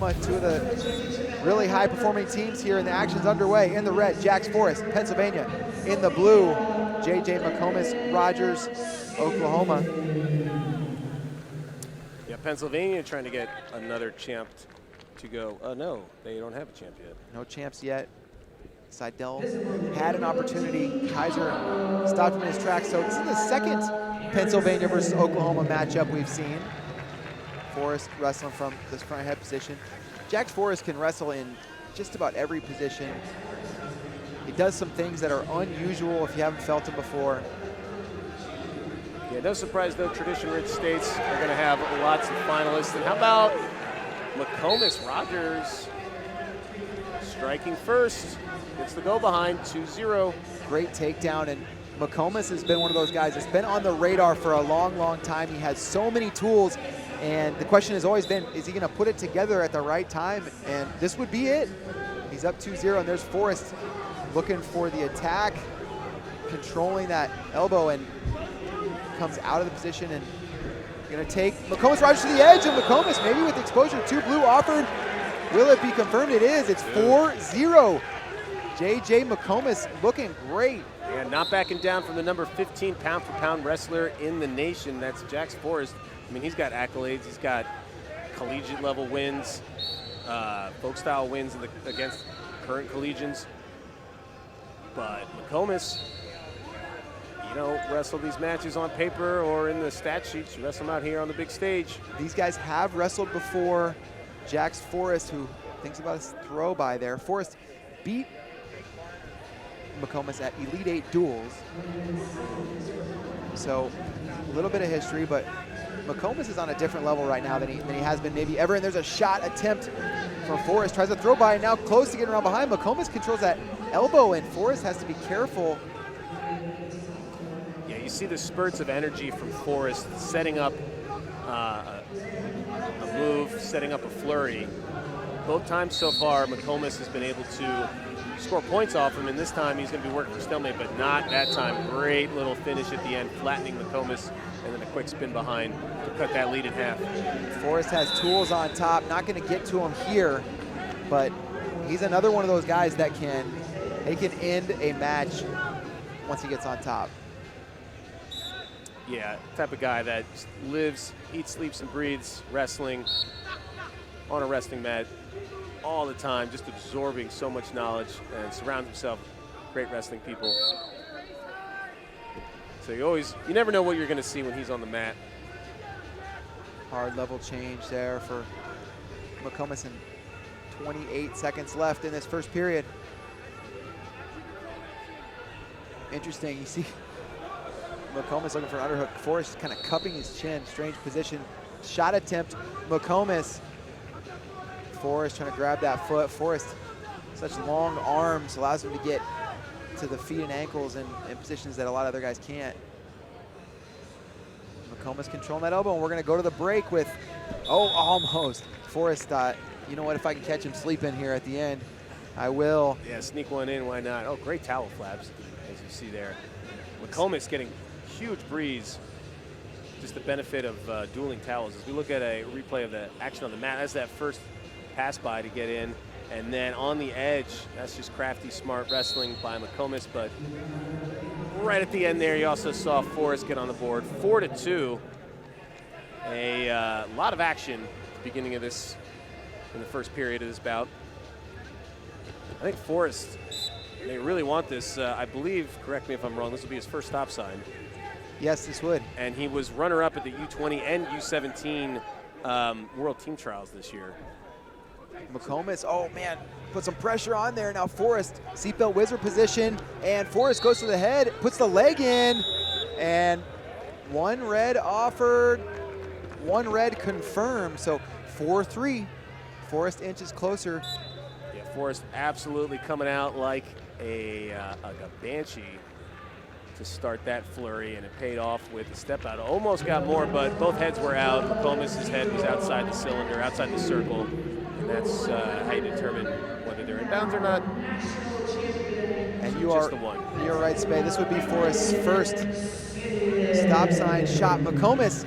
Oklahoma, two of the really high-performing teams here, and the action's underway. In the red, Jax Forrest, Pennsylvania. In the blue, J.J. McComas, Rogers, Oklahoma. Yeah, Pennsylvania trying to get another champ to go. No, they don't have a champ yet. No champs yet. Seidel had an opportunity. Kaiser stopped him in his tracks. So this is the second Pennsylvania versus Oklahoma matchup we've seen. Forrest wrestling from this front head position. Jax Forrest can wrestle in just about every position. He does some things that are unusual if you haven't felt him before. Yeah, no surprise though, tradition-rich states are going to have lots of finalists. And how about McComas Rogers striking first? Gets the go behind, 2-0. Great takedown, and McComas has been one of those guys that's been on the radar for a long, long time. He has so many tools, and the question has always been, is he going to put it together at the right time? And this would be it. He's up 2-0, and there's Forrest looking for the attack, controlling that elbow, and comes out of the position and going to take McComas Rogers to the edge, and McComas maybe with exposure. 2 blue offered. Will it be confirmed? It is. It's 4-0. J.J. McComas looking great. Yeah, not backing down from the number 15 pound-for-pound wrestler in the nation. That's Jax Forrest. I mean, he's got accolades. He's got collegiate-level wins, folk-style wins against current collegians. But McComas, you don't wrestle these matches on paper or in the stat sheets. You wrestle them out here on the big stage. These guys have wrestled before. Jax Forrest, who thinks about his throw by there. Forrest beat McComas at Elite 8 duels. So a little bit of history, but McComas is on a different level right now than he has been maybe ever. And there's a shot attempt from Forrest. Tries to throw by, and now close to getting around behind. McComas controls that elbow, and Forrest has to be careful. Yeah, you see the spurts of energy from Forrest setting up a move, setting up a flurry. Both times so far, McComas has been able to score points off him, and this time he's going to be working for stalemate, but not that time. Great little finish at the end, flattening McComas, and then a quick spin behind to cut that lead in half. Forrest has tools on top, not going to get to him here, but he's another one of those guys that can end a match once he gets on top. Yeah, type of guy that lives, eats, sleeps, and breathes wrestling on a wrestling mat all the time, just absorbing so much knowledge and surrounds himself with great wrestling people. So you never know what you're going to see when he's on the mat. Hard level change there for McComas, and 28 seconds left in this first period. Interesting, you see McComas looking for an underhook. Forrest kind of cupping his chin, strange position. Shot attempt, McComas. Forrest trying to grab that foot. Forrest, such long arms, allows him to get to the feet and ankles in positions that a lot of other guys can't. McComas controlling that elbow, and we're going to go to the break with, almost. Forrest thought, you know what, if I can catch him sleeping here at the end, I will. Yeah, sneak one in, why not? Oh, great towel flaps, as you see there. McComas getting huge breeze. Just the benefit of dueling towels. As we look at a replay of the action on the mat, that's that first pass by to get in, and then on the edge, that's just crafty, smart wrestling by McComas. But right at the end there, you also saw Forrest get on the board, 4-2. A lot of action at the beginning of this, in the first period of this bout. I think Forrest, they really want this. I believe, correct me if I'm wrong, this will be his first stop sign. Yes, this would. And he was runner-up at the U20 and U17 World Team Trials this year. McComas, oh man, put some pressure on there. Now Forrest, seatbelt wizard position, and Forrest goes to the head, puts the leg in, and one red offered, one red confirmed. So 4-3, Forrest inches closer. Yeah, Forrest absolutely coming out like a banshee to start that flurry, and it paid off with the step out. Almost got more, but both heads were out. McComas' head was outside the cylinder, outside the circle, and that's how you determine whether they're in bounds or not. And you're right, Spade. This would be Forrest's first stop sign shot. McComas,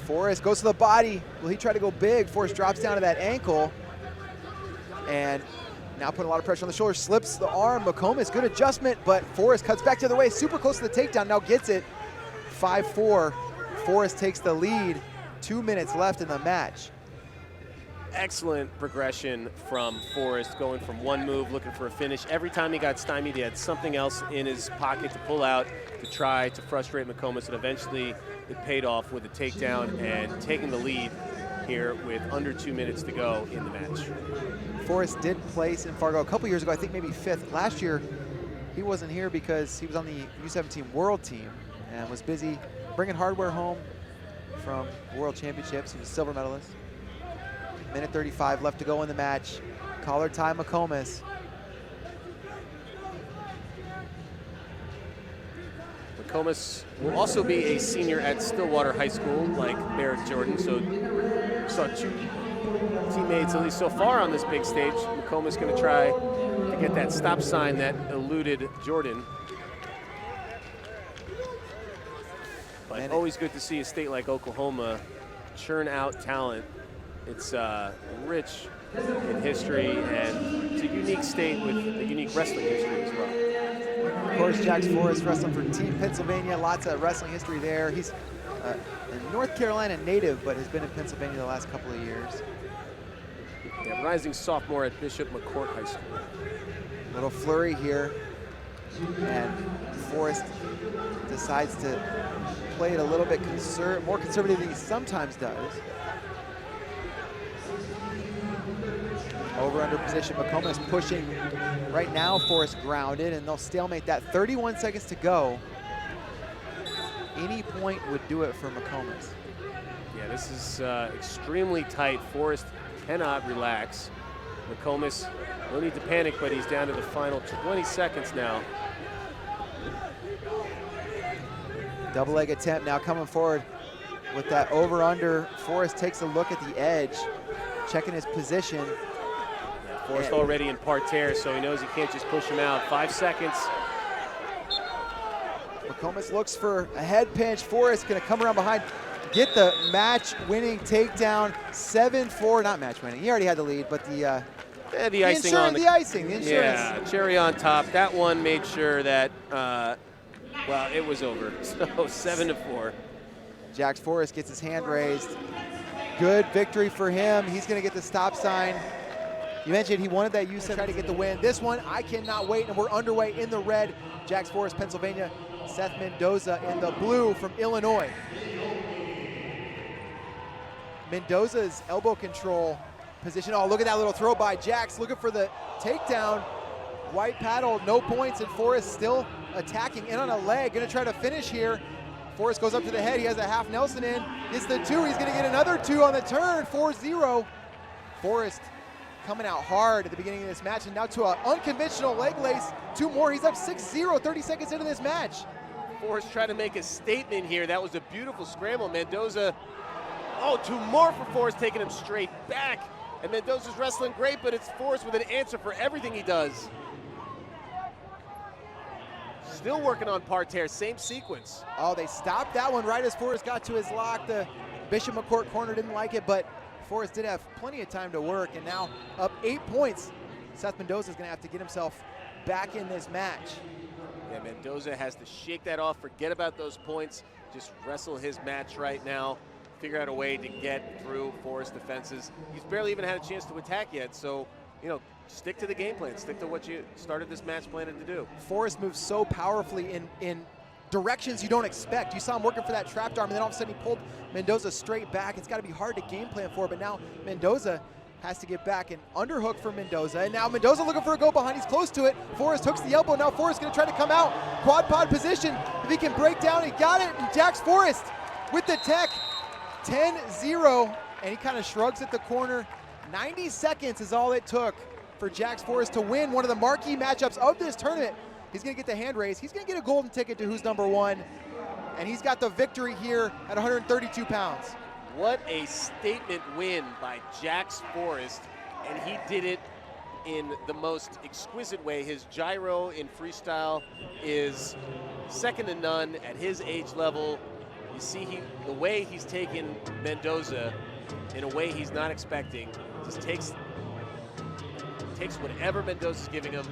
Forrest goes to the body. Will he try to go big? Forrest drops down to that ankle. And now putting a lot of pressure on the shoulder, slips the arm. McComas, good adjustment, but Forrest cuts back to the way, super close to the takedown, now gets it. 5-4, Forrest takes the lead. 2 minutes left in the match. Excellent progression from Forrest, going from one move, looking for a finish. Every time he got stymied, he had something else in his pocket to pull out to try to frustrate McComas, and eventually it paid off with a takedown and taking the lead here with under 2 minutes to go in the match. Forrest did place in Fargo a couple years ago, I think maybe 5th. Last year, he wasn't here because he was on the U17 World Team and was busy bringing hardware home from World Championships. He was a silver medalist. Minute 35 left to go in the match. Collar tie McComas. McComas will also be a senior at Stillwater High School, like Barrett Jordan. So saw 2 teammates, at least so far on this big stage. McComas going to try to get that stop sign that eluded Jordan. But always good to see a state like Oklahoma churn out talent. It's rich in history, and it's a unique state with a unique wrestling history as well. Of course, Jax Forrest wrestling for Team Pennsylvania. Lots of wrestling history there. He's a North Carolina native, but has been in Pennsylvania the last couple of years. Yeah, rising sophomore at Bishop McCourt High School. Little flurry here, and Forrest decides to play it a little bit more conservative than he sometimes does. Over under position, McComas pushing right now. Forrest grounded, and they'll stalemate that. 31 seconds to go. Any point would do it for McComas. Yeah, this is extremely tight. Forrest cannot relax. McComas, no need to panic, but he's down to the final 20 seconds now. Double leg attempt now coming forward with that over under. Forrest takes a look at the edge, checking his position. Forrest already in parterre, so he knows he can't just push him out. 5 seconds. McComas looks for a head pinch. Forrest gonna come around behind, get the match-winning takedown. 7-4, not match-winning. He already had the lead, but the icing on the icing, the insurance. Yeah, cherry on top. That one made sure that, well, it was over. So 7-4. Jax Forrest gets his hand raised. Good victory for him. He's gonna get the stop sign. You mentioned he wanted that U7 try to get the win. This one, I cannot wait, and we're underway in the red. Jax Forrest, Pennsylvania. Seth Mendoza in the blue from Illinois. Mendoza's elbow control position. Oh, look at that little throw by Jax, looking for the takedown. White paddle, no points, and Forrest still attacking in on a leg. Gonna try to finish here. Forrest goes up to the head. He has a half Nelson in. Gets the 2. He's gonna get another 2 on the turn. 4-0. Forrest coming out hard at the beginning of this match, and now to an unconventional leg lace. 2 more. He's up 6-0, 30 seconds into this match. Forrest trying to make a statement here. That was a beautiful scramble. Mendoza, oh, 2 more for Forrest, taking him straight back. And Mendoza's wrestling great, but it's Forrest with an answer for everything he does. Still working on parterre, same sequence. Oh, they stopped that one right as Forrest got to his lock. The Bishop McCourt corner didn't like it, but Forrest did have plenty of time to work, and now up 8 points. Seth Mendoza is going to have to get himself back in this match. Yeah, Mendoza has to shake that off, forget about those points, just wrestle his match right now, figure out a way to get through Forrest defenses. He's barely even had a chance to attack yet, so, you know, stick to the game plan, stick to what you started this match planning to do. Forrest moves so powerfully in directions you don't expect. You saw him working for that trapped arm, and then all of a sudden he pulled Mendoza straight back. It's got to be hard to game plan for, but now Mendoza has to get back. An underhook for Mendoza, and now Mendoza looking for a go behind. He's close to it. Forrest hooks the elbow. Now Forrest going to try to come out. Quad pod position. If he can break down, he got it. And Jax Forrest with the tech. 10-0, and he kind of shrugs at the corner. 90 seconds is all it took for Jax Forrest to win one of the marquee matchups of this tournament. He's going to get the hand raise. He's going to get a golden ticket to Who's Number One, and he's got the victory here at 132 pounds. What a statement win by Jax Forrest, and he did it in the most exquisite way. His gyro in freestyle is second to none at his age level. You see the way he's taken Mendoza in a way he's not expecting. Just takes takes whatever Mendoza's giving him,